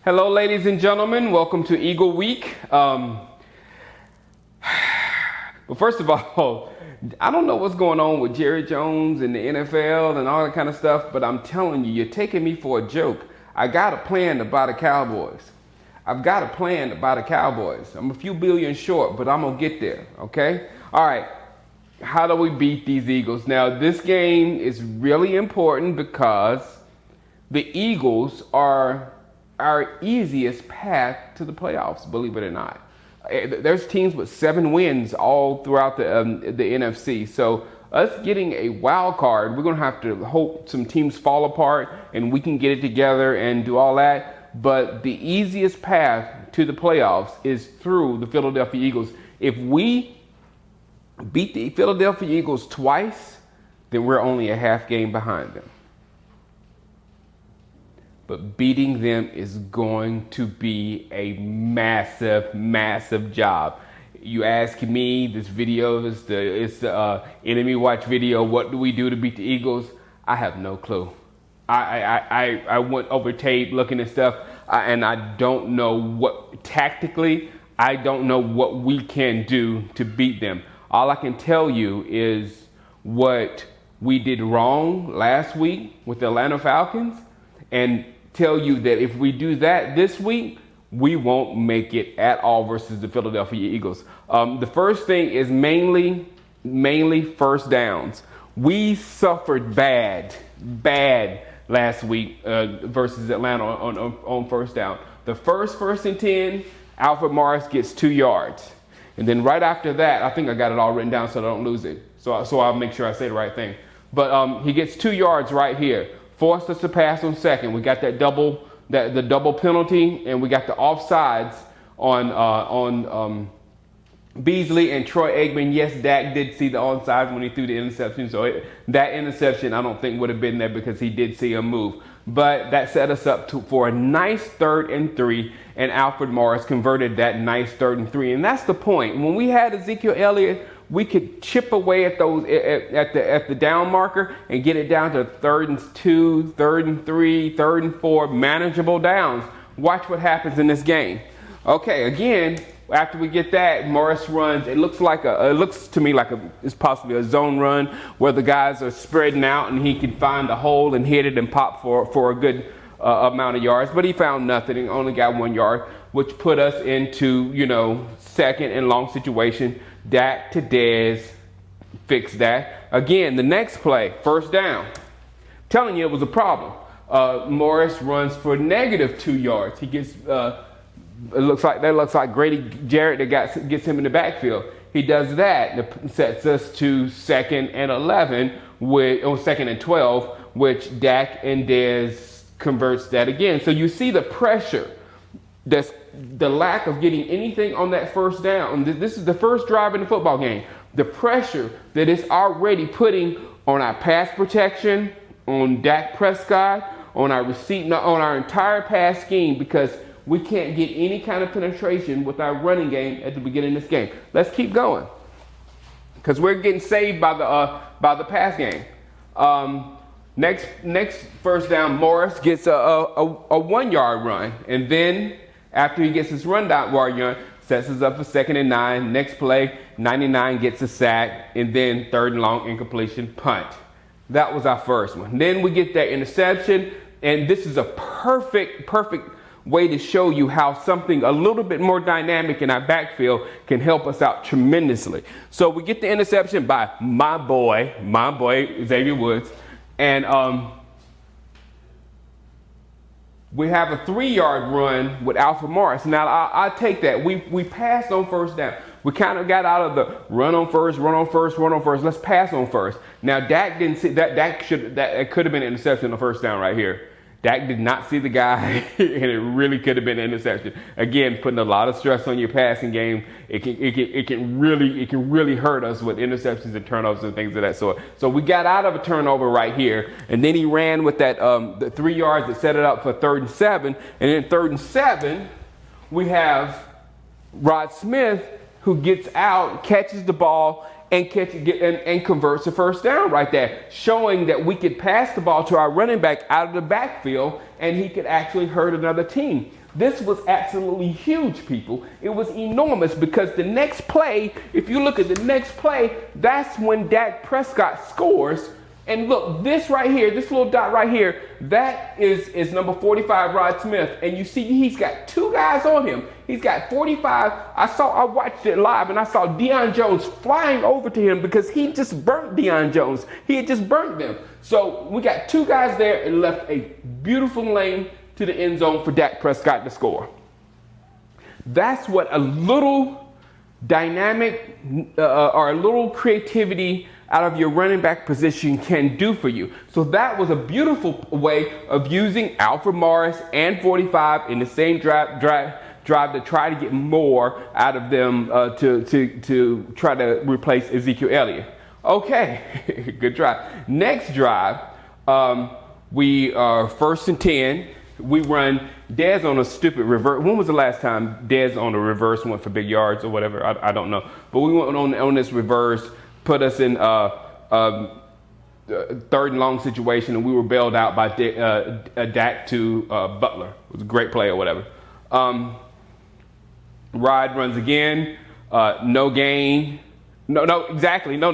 Hello, ladies and gentlemen. Welcome to Eagle Week. Well, first of all, I don't know what's going on with Jerry Jones and the NFL and all that kind of stuff, but I'm telling you, you're taking me for a joke. I got a plan to buy the Cowboys. I'm a few billion short, but I'm going to get there, okay? All right. How do we beat these Eagles? Now, this game is really important because the Eagles are our easiest path to the playoffs, believe it or not. There's teams with 7 wins all throughout the NFC. So us getting a wild card, we're going to have to hope some teams fall apart and we can get it together and do all that. But the easiest path to the playoffs is through the Philadelphia Eagles. If we beat the Philadelphia Eagles twice, then we're only a half game behind them. But beating them is going to be a massive, massive job. You ask me, this video is the enemy watch video. What do we do to beat the Eagles? I have no clue. I went over tape looking at stuff, and I don't know what tactically. I don't know what we can do to beat them. All I can tell you is what we did wrong last week with the Atlanta Falcons, and tell you that if we do that this week, we won't make it at all versus the Philadelphia Eagles. The first thing is mainly first downs. We suffered bad last week versus Atlanta on first down. The first and 10, Alfred Morris gets 2 yards. And then right after that, I think I got it all written down so I don't lose it. So I'll make sure I say the right thing. But he gets 2 yards right here. Forced us to pass on second. We got the double penalty, and we got the offsides on Beasley and Troy Aikman. Yes, Dak did see the onside when he threw the interception. So that interception I don't think would have been there because he did see a move. But that set us up for a nice 3rd and 3, and Alfred Morris converted that nice 3rd and 3. And that's the point. When we had Ezekiel Elliott, we could chip away at those at the down marker and get it down to 3rd and 2, 3rd and 3, 3rd and 4, manageable downs. Watch what happens in this game. Okay, again, after we get that, Morris runs. It looks to me like it's possibly a zone run where the guys are spreading out and he can find a hole and hit it and pop for a good amount of yards. But he found nothing and only got 1 yard, which put us into, second and long situation. Dak to Dez, fix that. Again, the next play, first down. Telling you it was a problem. Morris runs for negative 2 yards. He gets, it looks like Grady Jarrett that gets him in the backfield. He does that. It sets us to 2nd and 11, second and 12, which Dak and Dez converts that again. So you see the pressure. That's the lack of getting anything on that first down. This is the first drive in the football game. The pressure that it's already putting on our pass protection, on Dak Prescott, on our entire pass scheme, because we can't get any kind of penetration with our running game at the beginning of this game. Let's keep going, because we're getting saved by the pass game. Next first down, Morris gets a 1 yard run, and then after he gets his run yard, sets us up for 2nd and 9. Next play, 99 gets a sack, and then 3rd and long, incompletion, punt. That was our first one. Then we get that interception, and this is a perfect way to show you how something a little bit more dynamic in our backfield can help us out tremendously. So we get the interception by my boy Xavier Woods, and we have a 3 yard run with Alfred Morris. Now, I take that. We passed on first down. We kind of got out of the run on first. Let's pass on first. Now, Dak didn't see that. That could have been an interception on the first down right here. Dak did not see the guy, and it really could have been an interception. Again, putting a lot of stress on your passing game. It can really hurt us with interceptions and turnovers and things of that sort. So we got out of a turnover right here, and then he ran with that the 3 yards that set it up for 3rd and 7. And then 3rd and 7, we have Rod Smith, who gets out, catches the ball, and converts a first down right there, showing that we could pass the ball to our running back out of the backfield, and he could actually hurt another team. This was absolutely huge, people. It was enormous because the next play, if you look at the next play, that's when Dak Prescott scores. And look, this right here, this little dot right here, that is number 45, Rod Smith. And you see he's got two guys on him. He's got 45. I watched it live and I saw Deion Jones flying over to him because he just burnt Deion Jones. He had just burnt them. So we got two guys there and left a beautiful lane to the end zone for Dak Prescott to score. That's what a little dynamic or a little creativity out of your running back position can do for you. So that was a beautiful way of using Alfred Morris and 45 in the same drive to try to get more out of them to try to replace Ezekiel Elliott. Okay, good drive. Next drive, we are 1st and 10. We run Dez on a stupid reverse. When was the last time Dez on a reverse went for big yards or whatever? I don't know. But we went on this reverse, put us in a 3rd and long situation, and we were bailed out by Dak to Butler. It was a great play or whatever. Rod runs again. No gain. No, exactly. No.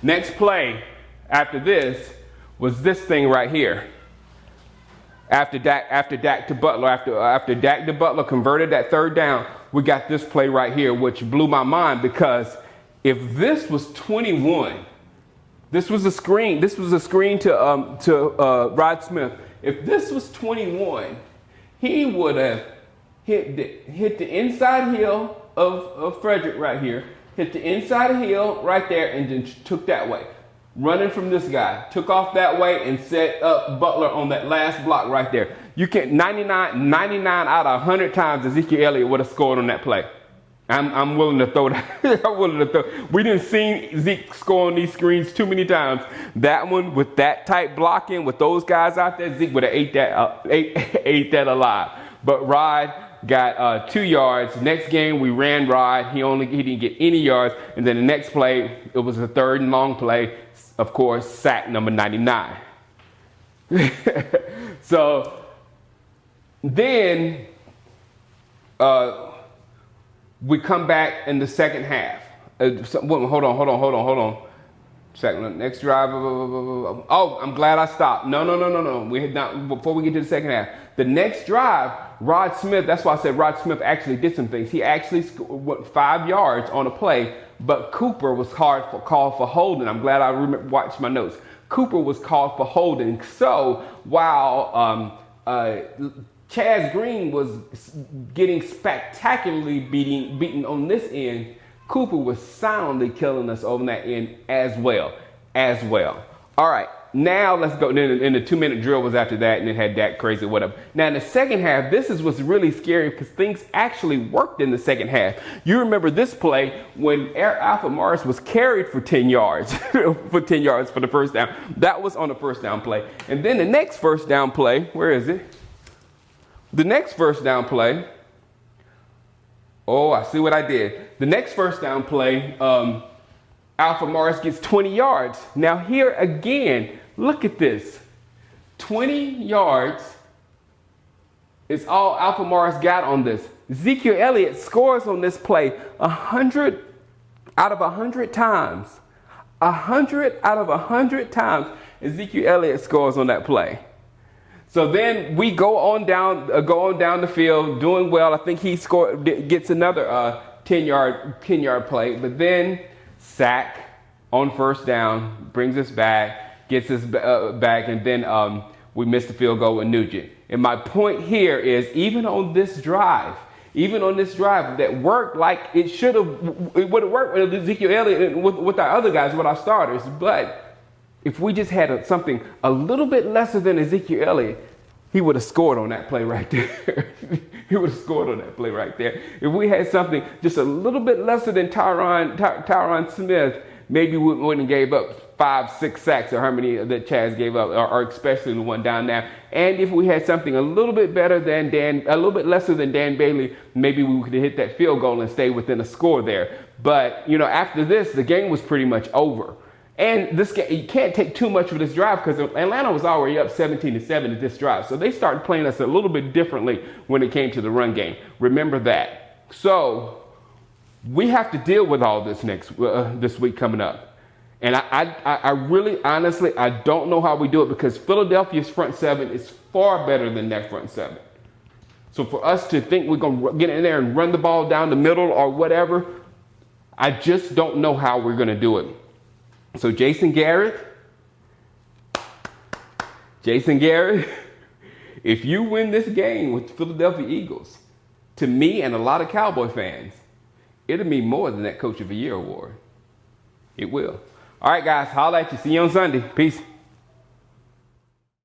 Next play after this was this thing right here. After Dak to Butler, after Dak to Butler converted that 3rd down, we got this play right here, which blew my mind because if this was 21, this was a screen. This was a screen to Rod Smith. If this was 21, he would have hit the inside heel of Frederick right here, hit the inside heel right there, and then took that way. Running from this guy, took off that way and set up Butler on that last block right there. You can't 99 out of 100 times Ezekiel Elliott would have scored on that play. I'm willing to throw that. I'm willing to throw. We didn't see Zeke score on these screens too many times. That one with that tight blocking with those guys out there, Zeke would have ate that alive. But Rod got 2 yards. Next game we ran Rod. He didn't get any yards. And then the next play, it was a 3rd and long play. Of course, sack number 99. So then we come back in the second half. Hold on. Second, next drive. Oh, I'm glad I stopped. No. We had not before we get to the second half. The next drive, Rod Smith. That's why I said Rod Smith actually did some things. He actually went 5 yards on a play, but Cooper was called for holding. I'm glad I watched my notes. Cooper was called for holding. So while Chaz Green was getting spectacularly beaten on this end, Cooper was soundly killing us on that end as well. All right, now let's go. And the 2-minute drill was after that, and it had Dak crazy, whatever. Now in the second half, this is what's really scary because things actually worked in the second half. You remember this play when Alfred Morris was carried for 10 yards, for the first down. That was on the first down play. And then the next first down play, where is it? The next first down play. Oh, I see what I did. The next first down play, Alfred Morris gets 20 yards. Now here again, look at this. 20 yards is all Alfred Morris got on this. Ezekiel Elliott scores on this play 100 out of 100 times. 100 out of 100 times Ezekiel Elliott scores on that play. So then we go on down the field, doing well. I think he gets another 10-yard play, but then sack on first down, brings us back, gets us back, and then we missed the field goal with Nugent. And my point here is, even on this drive that worked like it should have, it would have worked with Ezekiel Elliott and with our other guys, with our starters, but if we just had something a little bit lesser than Ezekiel Elliott, he would have scored on that play right there. He would have scored on that play right there. If we had something just a little bit lesser than Tyron Smith, maybe we wouldn't have gave up 5-6 sacks, or how many that Chaz gave up, or especially the one down there. And if we had something a little bit better than a little bit lesser than Dan Bailey, maybe we could have hit that field goal and stay within a score there. But, after this, the game was pretty much over. And this game, you can't take too much of this drive because Atlanta was already up 17-7 at this drive. So they started playing us a little bit differently when it came to the run game. Remember that. So we have to deal with all this this week coming up. And I really, honestly, I don't know how we do it because Philadelphia's front seven is far better than their front seven. So for us to think we're going to get in there and run the ball down the middle or whatever, I just don't know how we're going to do it. So Jason Garrett, if you win this game with the Philadelphia Eagles, to me and a lot of Cowboy fans, it'll mean more than that Coach of the Year award. It will. All right, guys, holla at you. See you on Sunday. Peace.